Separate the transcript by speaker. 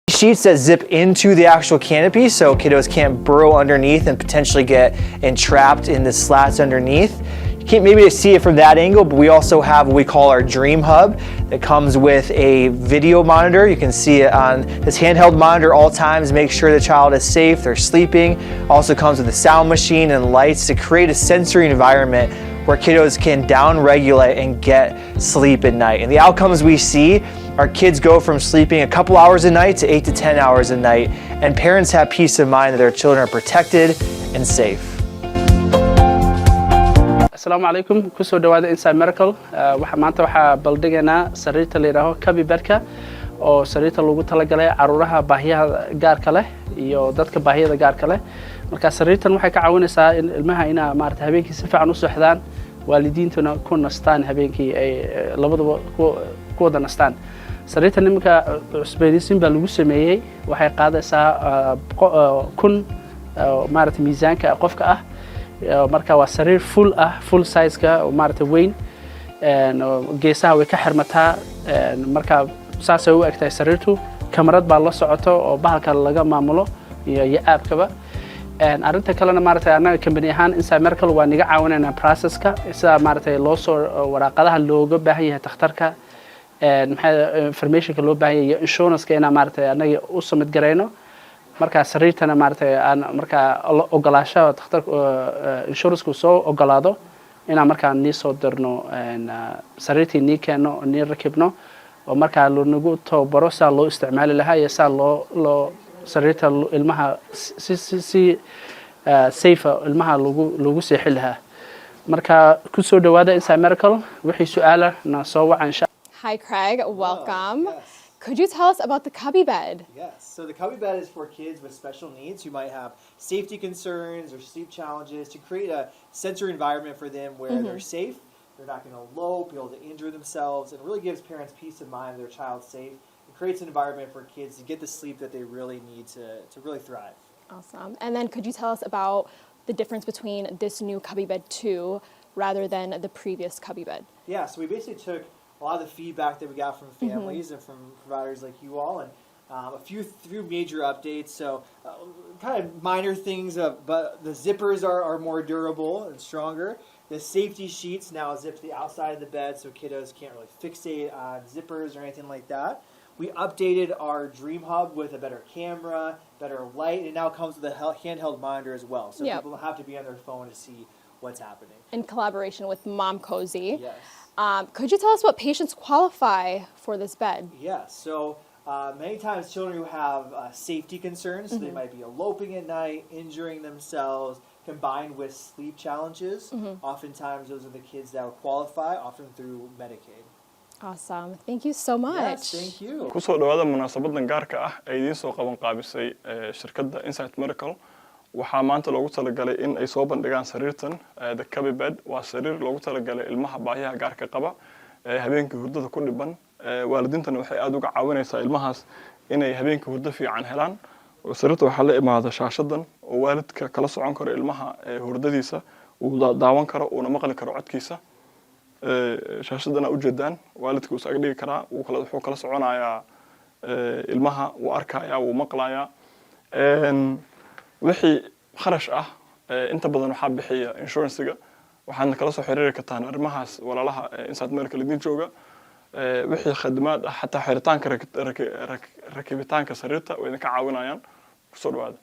Speaker 1: Sheets that zip into the actual canopy so kiddos can't burrow underneath and potentially get entrapped in the slats underneath. You can't maybe see it from that angle, but we also have what we call our Dream Hub that comes with a video monitor. You can see it on this handheld monitor all times, make sure the child is safe, they're sleeping. Also comes with a sound machine and lights to create a sensory environment where kiddos can down-regulate and get sleep at night. And the outcomes we see, our kids go from sleeping a couple hours a night to 8 to 10 hours a night, and parents have peace of mind that their children are protected and safe.
Speaker 2: Assalamu alaikum, kusoo dhawaada Inside Miracle. Maanta waxaa baldhiganaa sariirta la yiraahdo Cubby Bedka oo sariirta lagu talagalay caruuraha baahiyaha gaarka leh iyo dadka baahiyada gaarka leh. Marka sariirtan waxay ka caawinaysaa in ilmaha ina maarta habeenkii si fiican u sooxdaan, waalidiintuna ku nastaan habeenkii ay labadaba ku wada nastaan. sariirtan nimanka cusbeydiisin baa lagu sameeyay, waxay qaadaysaa kun maarta miisaanka qofka ah. marka waa sariir full size ka maarta weyn geesaha way ka xirmataa marka saas ay u egtahay sariirtu kamarad baa la socoto oo bahalka laga maamulo iyo aabkaba arinta kalena maarta anaga company ahaan Inside Miracle waa niga caawinayna processka sida maarta loo soo waraaqadaha looga baahan yahay takhtarka informationka loo baahan yahay insurance-ka ina maarta anaga u submit gareyno marka sariirtana maarta aan marka ogolaashaha takhtarka insurance-ku soo ogolaado ina marka ni soo dirno sariirtii ni keeno ni rakibno oo marka loo tababaro sa loo isticmaali lahaa iyo sa loo sariirta ilmaha si safe ilmaha lagu seexin lahaa marka ku soo dhawaada Inside Miracle wixii su'aalo na soo wacan.
Speaker 3: Hi Craig, welcome.
Speaker 1: Hello, yes.
Speaker 3: Could you tell us about the Cubby Bed?
Speaker 1: Yes, so the Cubby Bed is for kids with special needs who might have safety concerns or sleep challenges to create a sensory environment for them where they're safe, they're not going to elope, be able to injure themselves, and really gives parents peace of mind their child's safe. It creates an environment for kids to get the sleep that they really need to really thrive.
Speaker 3: Awesome. And then could you tell us about the difference between this new Cubby Bed 2 rather than the previous Cubby Bed?
Speaker 1: Yeah, so we basically took a lot of the feedback that we got from families and from providers like you all, and a few major updates. So kind of minor things, but the zippers are more durable and stronger. The safety sheets now zip to the outside of the bed so kiddos can't really fixate on zippers or anything like that. We updated our Dream Hub with a better camera, better light, and now it comes with a handheld monitor as well. So people don't have to be on their phone to see what's happening.
Speaker 3: In collaboration with Mom Cozy.
Speaker 1: Yes.
Speaker 3: Could you tell us what patients qualify for this bed?
Speaker 1: Yes. So many times children who have safety concerns, so they might be eloping at night, injuring themselves, combined with sleep challenges. Oftentimes those are the kids that will qualify, often through Medicaid.
Speaker 3: Awesome. Thank you so much.
Speaker 1: Yes, thank you.
Speaker 4: kusoo dhawaada munaasabadan gaarka ah ay idin soo qaban qaabisay shirkadda Inside Miracle waxaa maanta loogu talagalay in ay soo bandhigaan sariirtan the Cubby Bed waa sariir loogu talagalay ilmaha baahiyaha gaarka qaba habeenkii hurdada ku dhiban waalidiintana waxay aad uga caawinaysaa ilmahaas inay habeenkii hurdo fiican helaan sariirta waxaa la imaada shaashadan oo waalidka kala socon karo ilmaha hurdadiisa uu daawan karo uu maqli karo codkiisa shaashadana u jeedaan waalidku uu saag dhigi karaa wuxuu kala soconayaa ilmaha uu arkayaa uu maqlayaa wixii kharash ah inta badan waxa bixiya insurance-ga waxaana kala soo xiriiri kartaan arrimahaas walaalaha Inside Miracle idin jooga wixii khidmad ah xataa xiritaanka rakibitaanka sariirta way idin ka caawinayaan kusoo dhawaada.